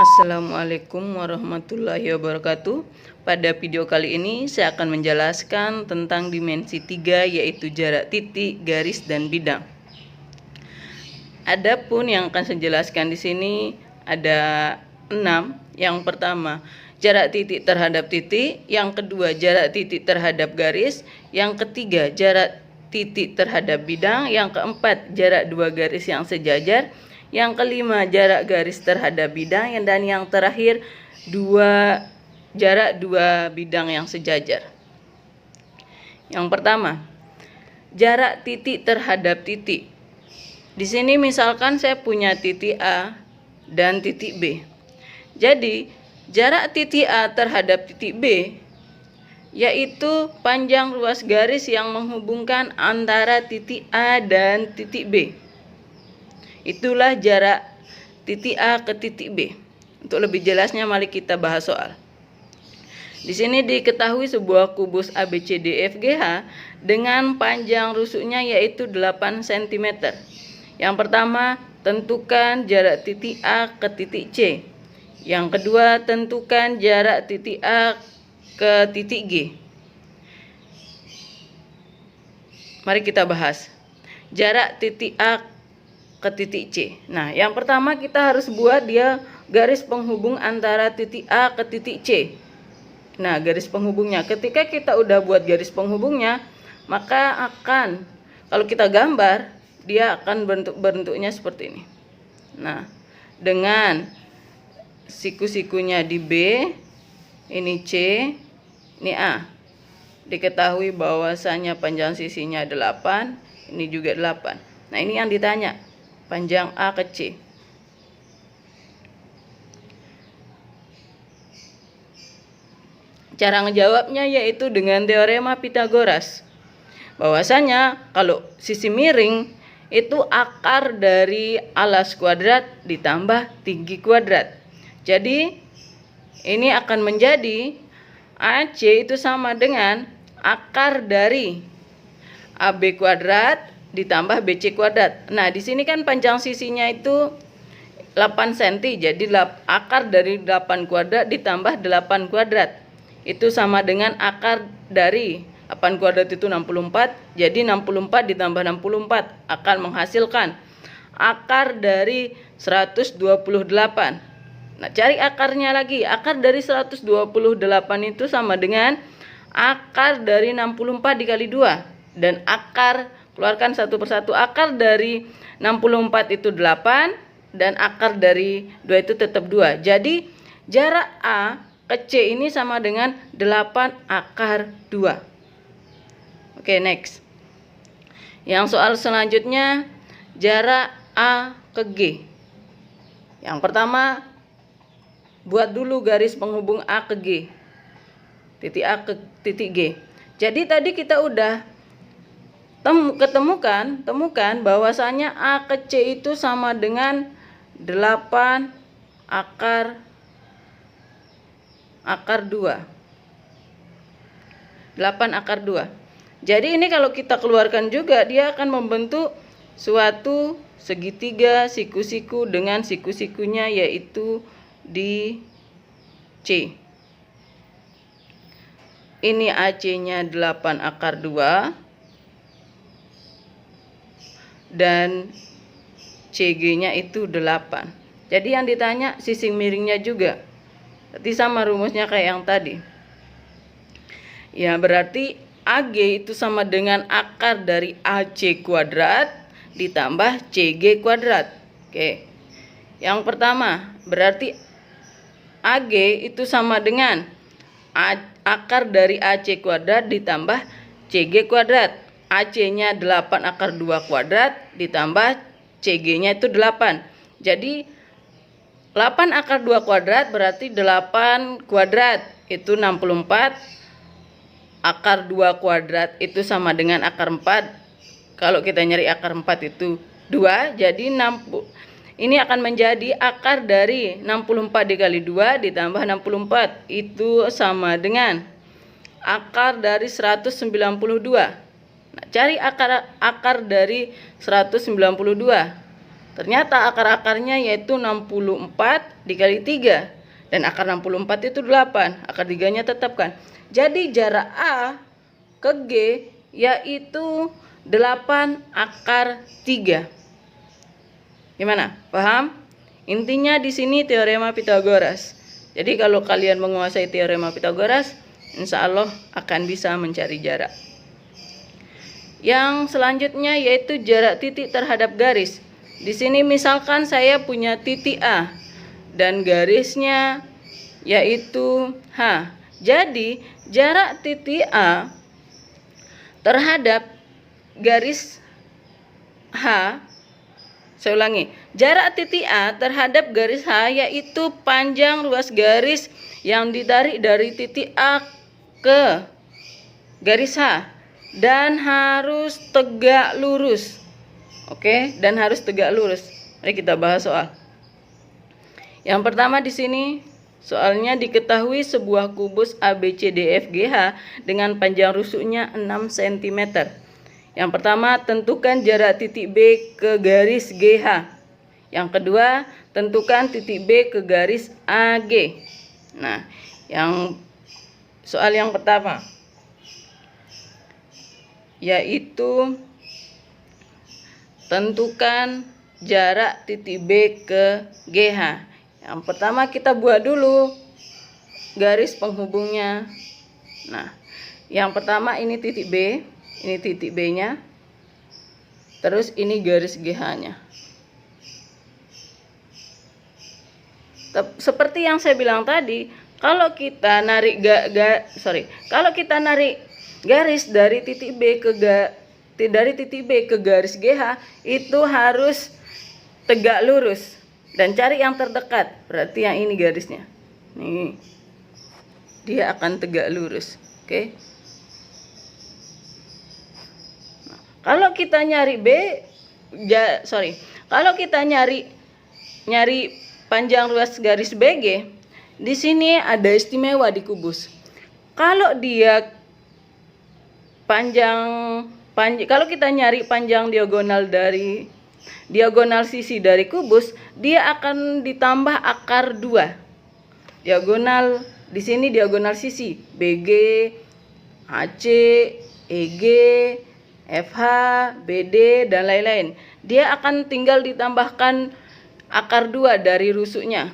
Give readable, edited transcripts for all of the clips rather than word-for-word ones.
Assalamualaikum warahmatullahi wabarakatuh. Pada video kali ini saya akan menjelaskan tentang dimensi 3, yaitu jarak titik, garis, dan bidang. Adapun yang akan saya jelaskan di sini ada 6. Yang pertama, jarak titik terhadap titik. Yang kedua, jarak titik terhadap garis. Yang ketiga, jarak titik terhadap bidang. Yang keempat, jarak dua garis yang sejajar. Yang kelima, jarak garis terhadap bidang. Dan yang terakhir, jarak dua bidang yang sejajar. Yang pertama, jarak titik terhadap titik. Di sini misalkan saya punya titik A dan titik B. Jadi, jarak titik A terhadap titik B yaitu panjang ruas garis yang menghubungkan antara titik A dan titik B. Itulah jarak titik A ke titik B. Untuk lebih jelasnya mari kita bahas soal. Di sini diketahui sebuah kubus ABCDFGH dengan panjang rusuknya yaitu 8 cm. Yang pertama, tentukan jarak titik A ke titik C. Yang kedua, tentukan jarak titik A ke titik G. Mari kita bahas jarak titik A ke titik C. Nah, yang pertama kita harus buat dia garis penghubung antara titik A ke titik C. Nah, garis penghubungnya. Ketika kita udah buat garis penghubungnya, maka kalau kita gambar, dia akan bentuknya seperti ini. Nah, dengan siku-sikunya di B, ini C, ini A. Diketahui bahwasanya panjang sisinya 8, ini juga 8. Nah, ini yang ditanya. Panjang A ke C. Cara ngejawabnya yaitu dengan teorema Pythagoras. Bahwasanya kalau sisi miring itu akar dari alas kuadrat ditambah tinggi kuadrat. Jadi ini akan menjadi AC itu sama dengan akar dari AB kuadrat ditambah BC kuadrat. Nah, di sini kan panjang sisinya itu 8 cm. Jadi akar dari 8 kuadrat ditambah 8 kuadrat. Itu sama dengan akar dari 8 kuadrat itu 64. Jadi 64 ditambah 64 akan menghasilkan akar dari 128. Nah, cari akarnya lagi. Akar dari 128 itu sama dengan akar dari 64 dikali 2. Dan keluarkan satu persatu. Akar dari 64 itu 8 dan akar dari 2 itu tetap 2. Jadi jarak A ke C ini sama dengan 8 akar 2. Oke, next. Yang soal selanjutnya, jarak A ke G. Yang pertama, buat dulu garis penghubung A ke G. Titik A ke titik G. Jadi tadi kita udah temukan bahwasanya A ke C itu sama dengan 8 akar 2. 8 akar 2. Jadi ini kalau kita keluarkan juga dia akan membentuk suatu segitiga siku-siku dengan siku-sikunya yaitu di C. Ini AC-nya 8 akar 2. Dan CG-nya itu 8. Jadi yang ditanya sisi miringnya juga. Berarti sama rumusnya kayak yang tadi. Ya, berarti AG itu sama dengan akar dari AC kuadrat ditambah CG kuadrat. Oke. Yang pertama, berarti AG itu sama dengan akar dari AC kuadrat ditambah CG kuadrat. AC-nya 8 akar 2 kuadrat ditambah CG-nya itu 8. Jadi 8 akar 2 kuadrat berarti 8 kuadrat itu 64. Akar 2 kuadrat itu sama dengan akar 4. Kalau kita nyari akar 4 itu 2. Jadi ini akan menjadi akar dari 64 dikali 2 ditambah 64. Itu sama dengan akar dari 192. Nah, cari akar dari 192. Ternyata akar-akarnya yaitu 64 dikali 3. Dan akar 64 itu 8. Akar 3-nya tetapkan. Jadi jarak A ke G yaitu 8 akar 3. Gimana? Paham? Intinya di sini teorema Pythagoras. Jadi kalau kalian menguasai teorema Pythagoras, insya Allah akan bisa mencari jarak. Yang selanjutnya yaitu jarak titik terhadap garis. Di sini misalkan saya punya titik A dan garisnya yaitu H. Jadi jarak titik A terhadap garis H, saya ulangi, jarak titik A terhadap garis H yaitu panjang ruas garis yang ditarik dari titik A ke garis H dan harus tegak lurus. Oke, dan harus tegak lurus. Mari kita bahas soal. Yang pertama di sini soalnya diketahui sebuah kubus ABCDFGH dengan panjang rusuknya 6 cm. Yang pertama, tentukan jarak titik B ke garis GH. Yang kedua, tentukan titik B ke garis AG. Nah, soal yang pertama yaitu tentukan jarak titik B ke GH. Yang pertama kita buat dulu garis penghubungnya. Nah, yang pertama ini titik B, ini titik B-nya. Terus ini garis GH-nya. Seperti yang saya bilang tadi, kalau kita narik kalau kita narik garis dari titik B ke garis GH itu harus tegak lurus dan cari yang terdekat. Berarti yang ini garisnya. Nih. Dia akan tegak lurus. Oke. Nah, kalau kita nyari kalau kita nyari panjang ruas garis BG, di sini ada istimewa di kubus. Kalau dia kalau kita nyari panjang diagonal sisi dari kubus, dia akan ditambah akar 2. Diagonal di sini diagonal sisi BG, AC, EG, FH, BD dan lain-lain. Dia akan tinggal ditambahkan akar 2 dari rusuknya.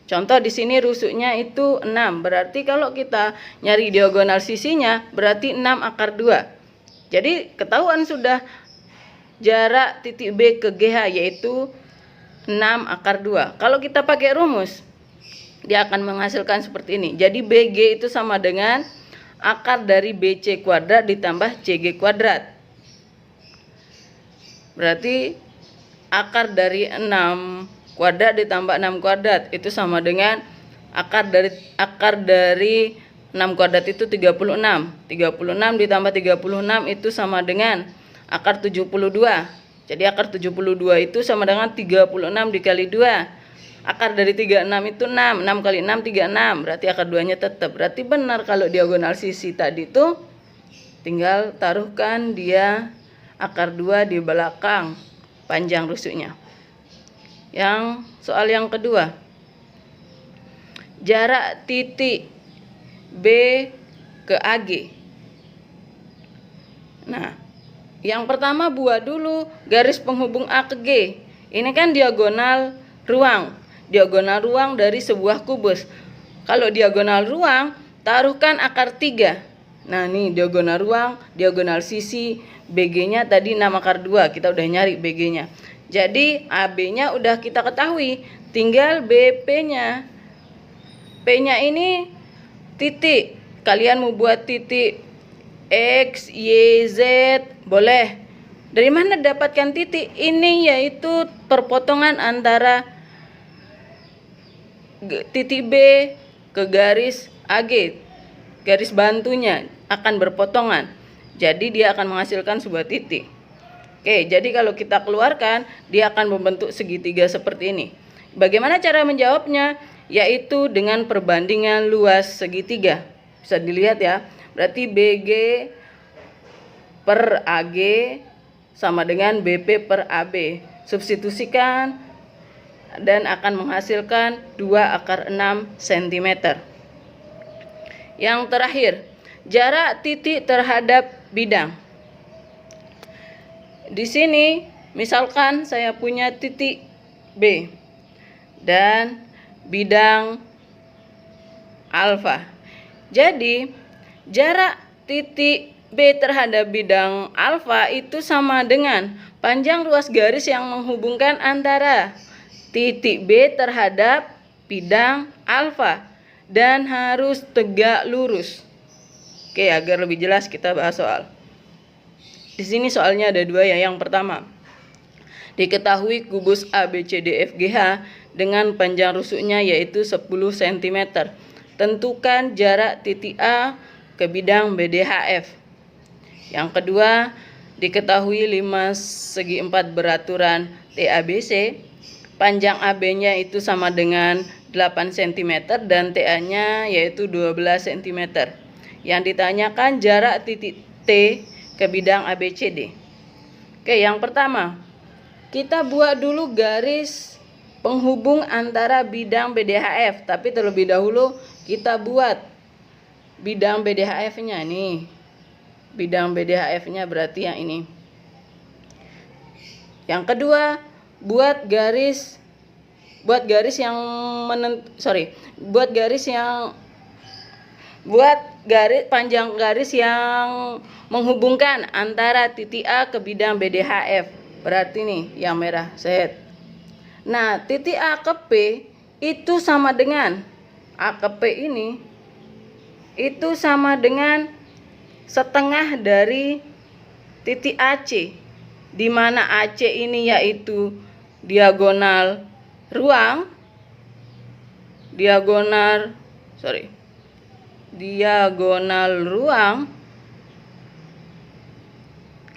Contoh di sini rusuknya itu 6. Berarti kalau kita nyari diagonal sisinya berarti 6 akar 2. Jadi ketahuan sudah jarak titik B ke GH yaitu 6 akar 2. Kalau kita pakai rumus, dia akan menghasilkan seperti ini. Jadi BG itu sama dengan akar dari BC kuadrat ditambah CG kuadrat. Berarti akar dari 6 kuadrat ditambah 6 kuadrat itu sama dengan akar dari 6 kuadrat itu 36. 36 ditambah 36 itu sama dengan akar 72. Jadi akar 72 itu sama dengan 36 dikali 2. Akar dari 36 itu 6. 6 kali 6 36. Berarti akar 2-nya tetap. Berarti benar kalau diagonal sisi tadi itu tinggal taruhkan dia akar 2 di belakang panjang rusuknya. Yang soal yang kedua, jarak titik B ke AG. Nah, yang pertama buat dulu garis penghubung A ke G. Ini kan diagonal ruang dari sebuah kubus. Kalau diagonal ruang, taruhkan akar 3. Nah, nih diagonal ruang, diagonal sisi, BG-nya tadi 6 akar 2. Kita udah nyari BG-nya. Jadi AB-nya udah kita ketahui, tinggal BP-nya. P-nya ini titik. Kalian mau buat titik X, Y, Z, boleh. Dari mana dapatkan titik? Ini yaitu perpotongan antara titik B ke garis AG. Garis bantunya akan berpotongan. Jadi dia akan menghasilkan sebuah titik. Oke, jadi kalau kita keluarkan, dia akan membentuk segitiga seperti ini. Bagaimana cara menjawabnya? Yaitu dengan perbandingan luas segitiga. Bisa dilihat ya. Berarti BG per AG sama dengan BP per AB. substitusikan dan akan menghasilkan 2/6 cm. Yang terakhir, jarak titik terhadap bidang. Di sini misalkan saya punya titik B dan bidang alfa. Jadi jarak titik B terhadap bidang alfa itu sama dengan panjang ruas garis yang menghubungkan antara titik B terhadap bidang alfa dan harus tegak lurus. Oke, agar lebih jelas kita bahas soal. Di sini soalnya ada dua ya. Yang pertama, diketahui kubus ABCDFGH dengan panjang rusuknya yaitu 10 cm. Tentukan jarak titik A ke bidang BDHF. Yang kedua, diketahui 5 segi 4 beraturan TABC. Panjang AB-nya itu sama dengan 8 cm dan TA-nya yaitu 12 cm. Yang ditanyakan jarak titik T ke bidang ABCD. Oke, yang pertama, kita buat dulu garis penghubung antara bidang BDHF. Tapi terlebih dahulu kita buat bidang BDHF-nya nih. Bidang BDHF-nya berarti yang ini. Yang kedua, buat garis panjang garis yang menghubungkan antara titik A ke bidang BDHF. Berarti nih yang merah, set. Nah, titik A ke P itu sama dengan A ke P ini itu sama dengan setengah dari titik AC, di mana AC ini yaitu diagonal ruang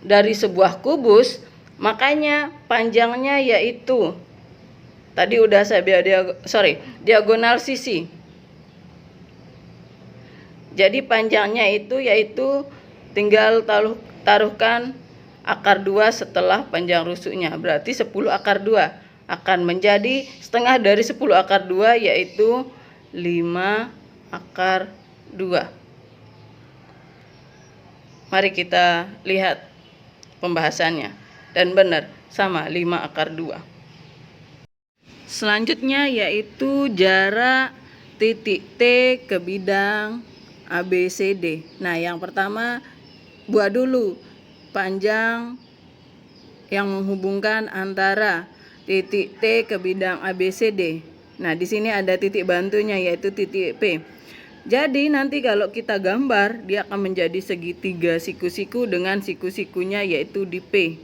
dari sebuah kubus. Makanya panjangnya yaitu tadi udah saya diagonal sisi. Jadi panjangnya itu yaitu tinggal taruhkan akar 2 setelah panjang rusuknya. Berarti 10 akar 2 akan menjadi setengah dari 10 akar 2 yaitu 5 akar 2. Mari kita lihat pembahasannya. Dan benar, sama 5 akar 2. Selanjutnya yaitu jarak titik T ke bidang ABCD. Nah, yang pertama buat dulu panjang yang menghubungkan antara titik T ke bidang ABCD. Nah, di sini ada titik bantunya yaitu titik P. Jadi nanti kalau kita gambar, dia akan menjadi segitiga siku-siku dengan siku-sikunya yaitu di P.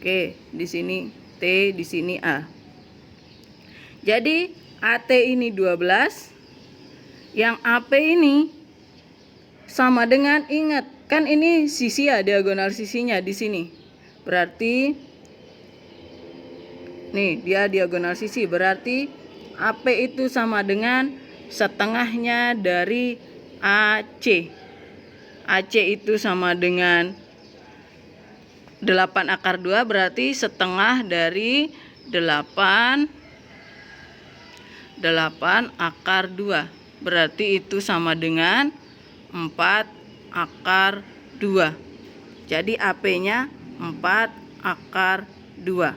Oke, di sini T, di sini A. Jadi AT ini 12, yang AP ini sama dengan, ingat kan ini sisi ya, diagonal sisinya di sini. Berarti nih dia diagonal sisi, berarti AP itu sama dengan setengahnya dari AC. AC itu sama dengan 8 akar 2, berarti setengah dari 8 akar 2. Berarti itu sama dengan 4 akar 2. Jadi AP-nya 4 akar 2.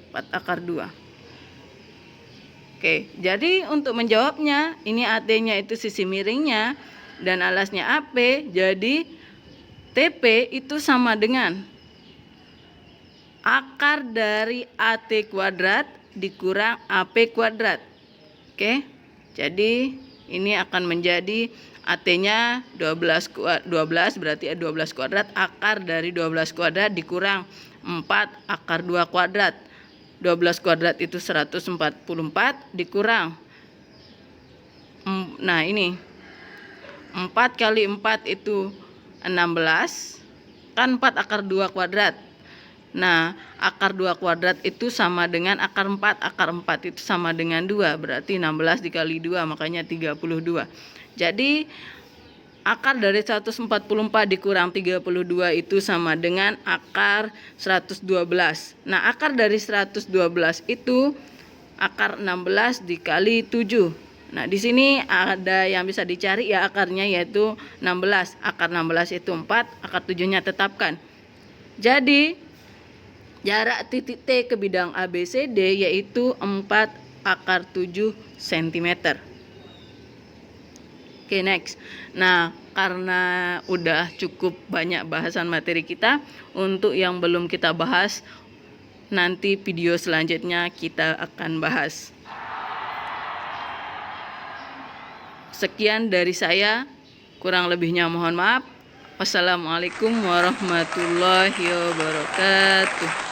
4 akar 2. Oke, jadi untuk menjawabnya, ini AT-nya itu sisi miringnya dan alasnya AP. Jadi TP itu sama dengan akar dari AT kuadrat dikurang AP kuadrat. Oke. Jadi ini akan menjadi AT-nya 12 berarti 12 kuadrat, akar dari 12 kuadrat dikurang 4 akar 2 kuadrat. 12 kuadrat itu 144 dikurang. Nah, ini 4 kali 4 itu 16. Kan 4 akar 2 kuadrat. Nah, akar 2 kuadrat itu sama dengan akar 4. Akar 4 itu sama dengan 2. Berarti 16 dikali 2, makanya 32. Jadi akar dari 144 dikurang 32 itu sama dengan akar 112. Nah, akar dari 112 itu akar 16 dikali 7. Nah, di sini ada yang bisa dicari ya akarnya, yaitu 16. Akar 16 itu 4, akar 7-nya tetapkan. Jadi, jarak titik T ke bidang ABCD yaitu 4 akar 7 cm. Oke, next. Nah, karena udah cukup banyak bahasan materi kita, untuk yang belum kita bahas, nanti video selanjutnya kita akan bahas. Sekian dari saya, kurang lebihnya mohon maaf. Wassalamualaikum warahmatullahi wabarakatuh.